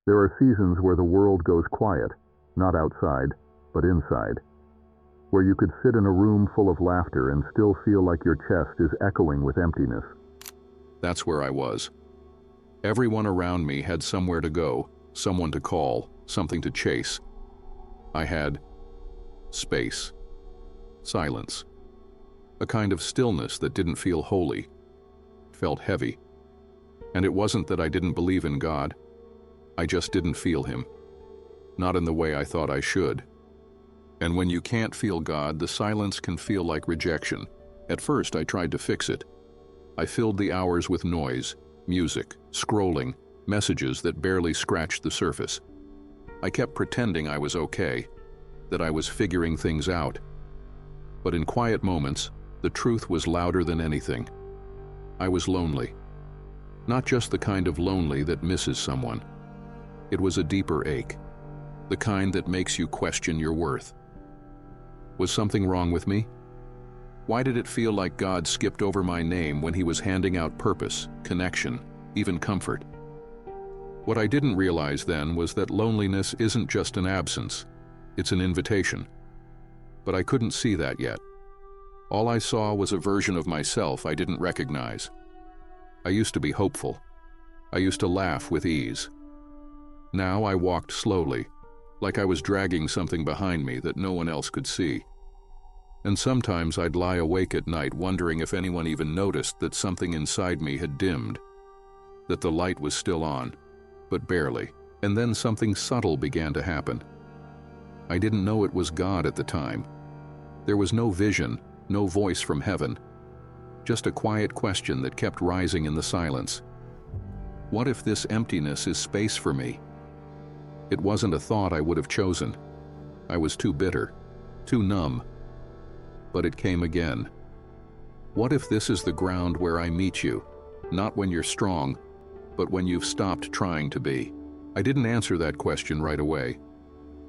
There are seasons where the world goes quiet, not outside, but inside, where you could sit in a room full of laughter and still feel like your chest is echoing with emptiness. That's where I was. Everyone around me had somewhere to go, someone to call, something to chase. I had space, silence, a kind of stillness that didn't feel holy. It felt heavy. And it wasn't that I didn't believe in God. I just didn't feel him. Not in the way I thought I should. And when you can't feel God, the silence can feel like rejection. At first, I tried to fix it. I filled the hours with noise, music, scrolling, messages that barely scratched the surface. I kept pretending I was okay, that I was figuring things out. But in quiet moments, the truth was louder than anything. I was lonely. Not just the kind of lonely that misses someone. It was a deeper ache, the kind that makes you question your worth. Was something wrong with me? Why did it feel like God skipped over my name when he was handing out purpose, connection, even comfort? What I didn't realize then was that loneliness isn't just an absence, it's an invitation. But I couldn't see that yet. All I saw was a version of myself I didn't recognize. I used to be hopeful. I used to laugh with ease. Now I walked slowly, like I was dragging something behind me that no one else could see. And sometimes I'd lie awake at night wondering if anyone even noticed that something inside me had dimmed, that the light was still on, but barely. And then something subtle began to happen. I didn't know it was God at the time. There was no vision, no voice from heaven, just a quiet question that kept rising in the silence. What if this emptiness is space for me? It wasn't a thought I would have chosen. I was too bitter, too numb. But it came again. What if this is the ground where I meet you, not when you're strong, but when you've stopped trying to be? I didn't answer that question right away,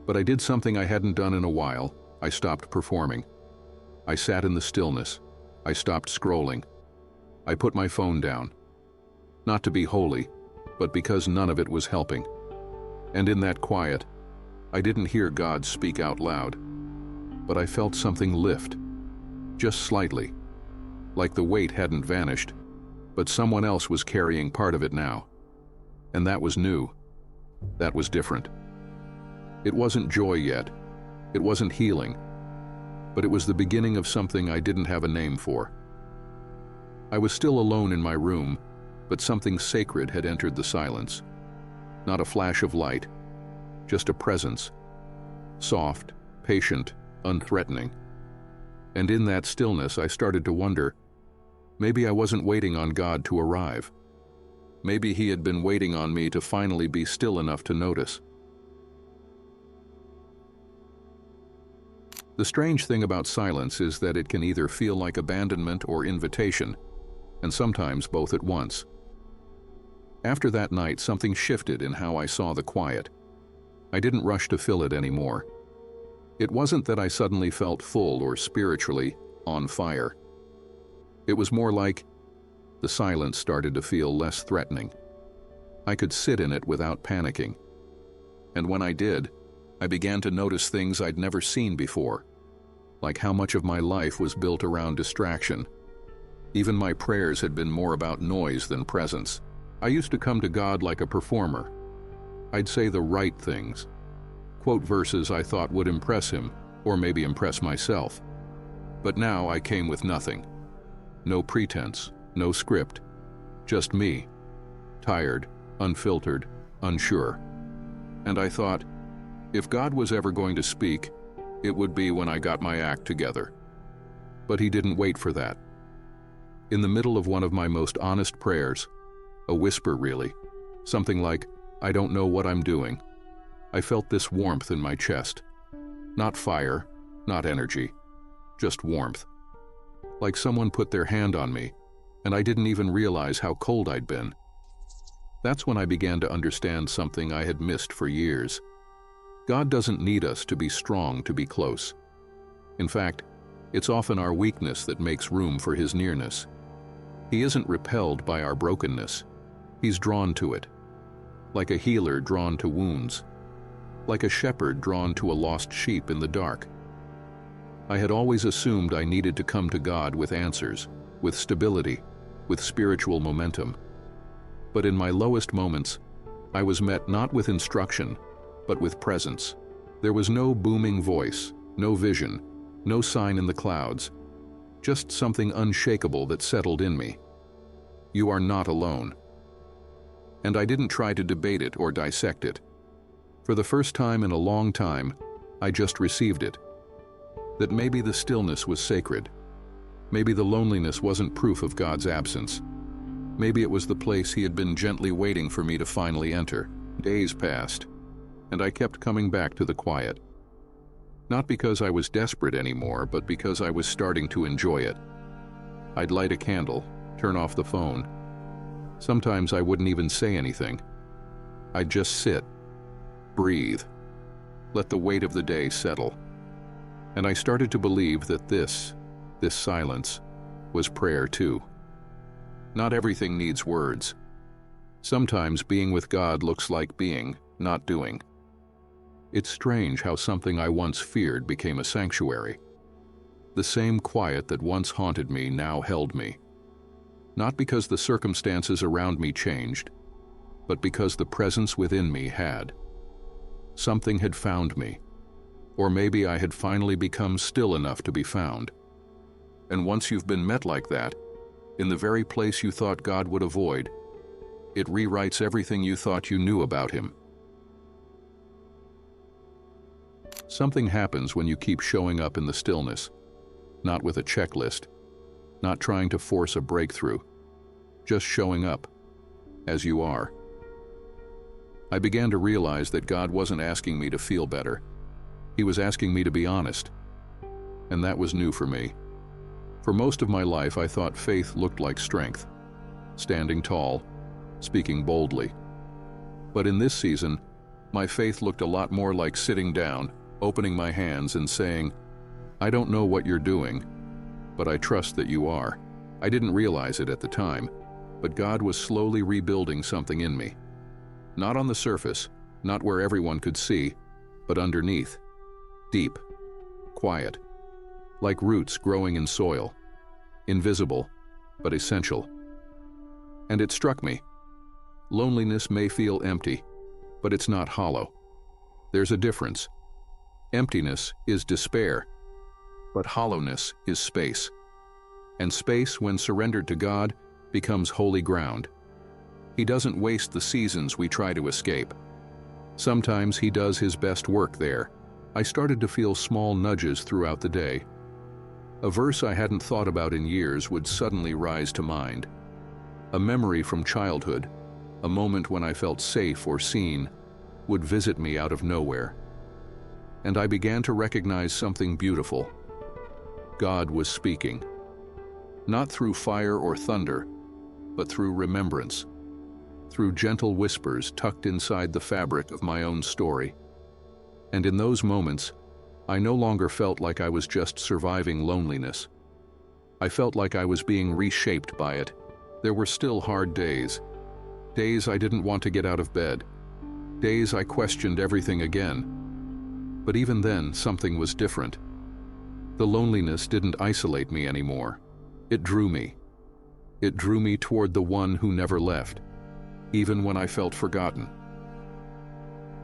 but I did something I hadn't done in a while. I stopped performing. I sat in the stillness. I stopped scrolling. I put my phone down. Not to be holy, but because none of it was helping. And in that quiet, I didn't hear God speak out loud, but I felt something lift, just slightly, like the weight hadn't vanished, but someone else was carrying part of it now. And that was new. That was different. It wasn't joy yet. It wasn't healing. But it was the beginning of something I didn't have a name for. I was still alone in my room, but something sacred had entered the silence. Not a flash of light, just a presence. Soft, patient, unthreatening. And in that stillness, I started to wonder, maybe I wasn't waiting on God to arrive. Maybe he had been waiting on me to finally be still enough to notice. The strange thing about silence is that it can either feel like abandonment or invitation, and sometimes both at once. After that night, something shifted in how I saw the quiet. I didn't rush to fill it anymore. It wasn't that I suddenly felt full or spiritually on fire. It was more like the silence started to feel less threatening. I could sit in it without panicking. And when I did, I began to notice things I'd never seen before, like how much of my life was built around distraction. Even my prayers had been more about noise than presence. I used to come to God like a performer. I'd say the right things, quote verses I thought would impress him, or maybe impress myself. But now I came with nothing. No pretense, no script, just me, tired, unfiltered, unsure. And I thought, if God was ever going to speak, it would be when I got my act together. But he didn't wait for that. In the middle of one of my most honest prayers, a whisper really, something like, I don't know what I'm doing, I felt this warmth in my chest. Not fire, not energy, just warmth. Like someone put their hand on me, and I didn't even realize how cold I'd been. That's when I began to understand something I had missed for years. God doesn't need us to be strong to be close. In fact, it's often our weakness that makes room for his nearness. He isn't repelled by our brokenness. He's drawn to it. like a healer drawn to wounds, like a shepherd drawn to a lost sheep in the dark. I had always assumed I needed to come to God with answers, with stability, with spiritual momentum. But in my lowest moments, I was met not with instruction, but with presence. There was no booming voice, no vision, no sign in the clouds, just something unshakable that settled in me. You are not alone. And I didn't try to debate it or dissect it. For the first time in a long time, I just received it. That maybe the stillness was sacred. Maybe the loneliness wasn't proof of God's absence. Maybe it was the place He had been gently waiting for me to finally enter. Days passed, and I kept coming back to the quiet. Not because I was desperate anymore, but because I was starting to enjoy it. I'd light a candle, turn off the phone. Sometimes I wouldn't even say anything. I'd just sit, breathe, let the weight of the day settle. And I started to believe that this silence, was prayer too. Not everything needs words. Sometimes being with God looks like being, not doing. It's strange how something I once feared became a sanctuary. The same quiet that once haunted me now held me. Not because the circumstances around me changed, but because the presence within me had. Something had found me, or maybe I had finally become still enough to be found. And once you've been met like that, in the very place you thought God would avoid, it rewrites everything you thought you knew about Him. Something happens when you keep showing up in the stillness, not with a checklist, not trying to force a breakthrough, just showing up, as you are. I began to realize that God wasn't asking me to feel better. He was asking me to be honest, and that was new for me. For most of my life, I thought faith looked like strength, standing tall, speaking boldly. But in this season, my faith looked a lot more like sitting down, opening my hands and saying, I don't know what you're doing, but I trust that you are. I didn't realize it at the time, but God was slowly rebuilding something in me. Not on the surface, not where everyone could see, but underneath. Deep, quiet, like roots growing in soil. Invisible, but essential. And it struck me. Loneliness may feel empty, but it's not hollow. There's a difference. Emptiness is despair, but hollowness is space. And space, when surrendered to God, becomes holy ground. He doesn't waste the seasons we try to escape. Sometimes He does His best work there. I started to feel small nudges throughout the day. A verse I hadn't thought about in years would suddenly rise to mind. A memory from childhood, a moment when I felt safe or seen, would visit me out of nowhere. And I began to recognize something beautiful. God was speaking. Not through fire or thunder, but through remembrance. Through gentle whispers tucked inside the fabric of my own story. And in those moments, I no longer felt like I was just surviving loneliness. I felt like I was being reshaped by it. There were still hard days. Days I didn't want to get out of bed. Days I questioned everything again. But even then, something was different. The loneliness didn't isolate me anymore. It drew me. It drew me toward the one who never left, even when I felt forgotten.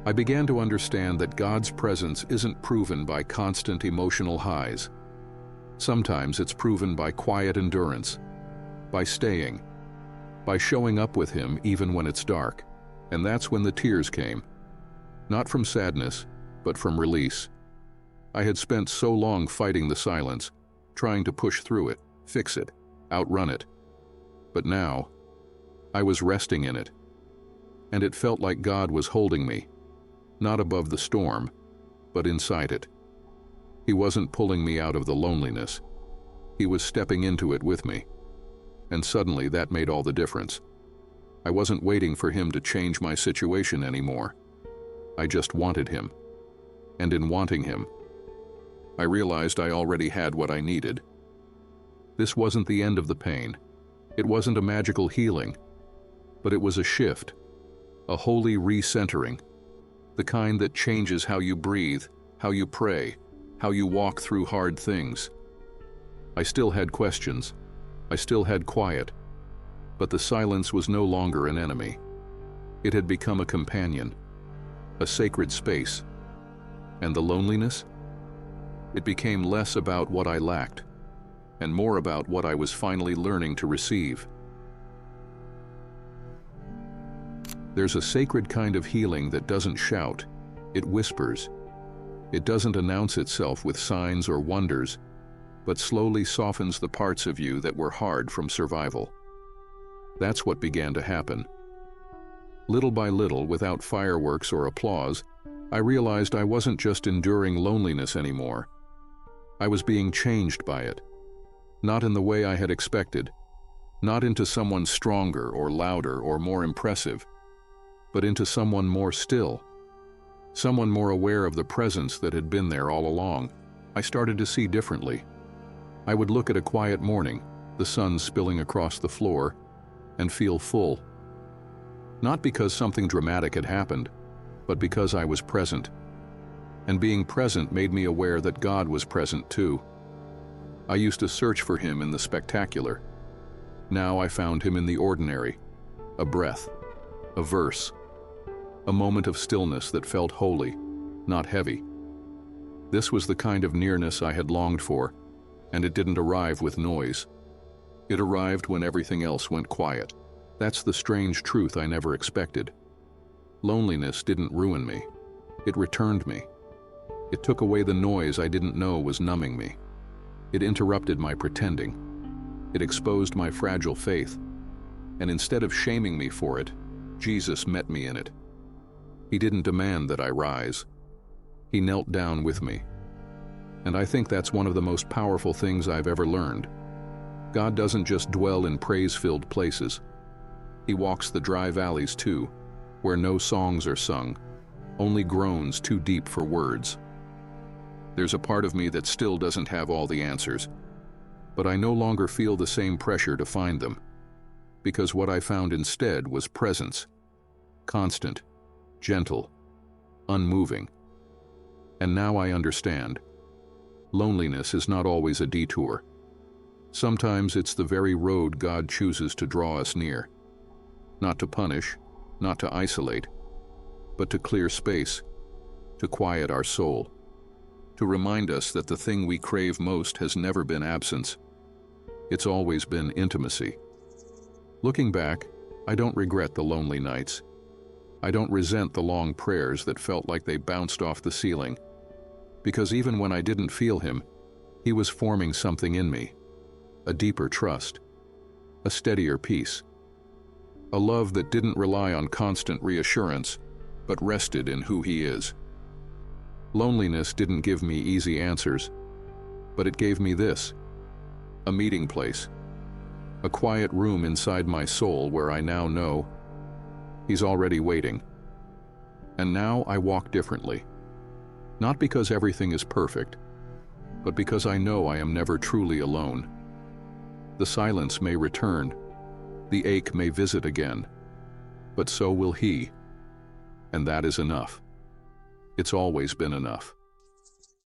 I began to understand that God's presence isn't proven by constant emotional highs. Sometimes it's proven by quiet endurance, by staying, by showing up with Him even when it's dark. And that's when the tears came. Not from sadness, but from release. I had spent so long fighting the silence, trying to push through it, fix it, outrun it. But now, I was resting in it. And it felt like God was holding me. Not above the storm, but inside it. He wasn't pulling me out of the loneliness. He was stepping into it with me. And suddenly that made all the difference. I wasn't waiting for Him to change my situation anymore. I just wanted Him. And in wanting Him, I realized I already had what I needed. This wasn't the end of the pain. It wasn't a magical healing, but it was a shift. a holy recentering, the kind that changes how you breathe, how you pray, how you walk through hard things. I still had questions. I still had quiet. But the silence was no longer an enemy. It had become a companion, a sacred space. And the loneliness? It became less about what I lacked, and more about what I was finally learning to receive. There's a sacred kind of healing that doesn't shout, it whispers. It doesn't announce itself with signs or wonders, but slowly softens the parts of you that were hard from survival. That's what began to happen. Little by little, without fireworks or applause, I realized I wasn't just enduring loneliness anymore. I was being changed by it. Not in the way I had expected, not into someone stronger or louder or more impressive, but into someone more still, someone more aware of the presence that had been there all along. I started to see differently. I would look at a quiet morning, the sun spilling across the floor, and feel full. Not because something dramatic had happened, but because I was present. And being present made me aware that God was present too. I used to search for him in the spectacular. Now I found him in the ordinary, a breath, a verse, a moment of stillness that felt holy, not heavy. This was the kind of nearness I had longed for, and it didn't arrive with noise. It arrived when everything else went quiet. That's the strange truth I never expected. Loneliness didn't ruin me. It returned me. It took away the noise I didn't know was numbing me. It interrupted my pretending. It exposed my fragile faith. And instead of shaming me for it, Jesus met me in it. He didn't demand that I rise. He knelt down with me. And I think that's one of the most powerful things I've ever learned. God doesn't just dwell in praise-filled places. He walks the dry valleys too, where no songs are sung, only groans too deep for words. There's a part of me that still doesn't have all the answers, but I no longer feel the same pressure to find them, because what I found instead was presence, constant, gentle, unmoving. And now I understand. Loneliness is not always a detour. Sometimes it's the very road God chooses to draw us near. Not to punish, not to isolate, but to clear space, to quiet our soul, to remind us that the thing we crave most has never been absence. It's always been intimacy. Looking back, I don't regret the lonely nights. I don't resent the long prayers that felt like they bounced off the ceiling. Because even when I didn't feel him, he was forming something in me. A deeper trust. A steadier peace. A love that didn't rely on constant reassurance, but rested in who he is. Loneliness didn't give me easy answers, but it gave me this. A meeting place. A quiet room inside my soul where I now know he's already waiting. And now I walk differently. Not because everything is perfect, but because I know I am never truly alone. The silence may return, the ache may visit again, but so will he. And that is enough. It's always been enough.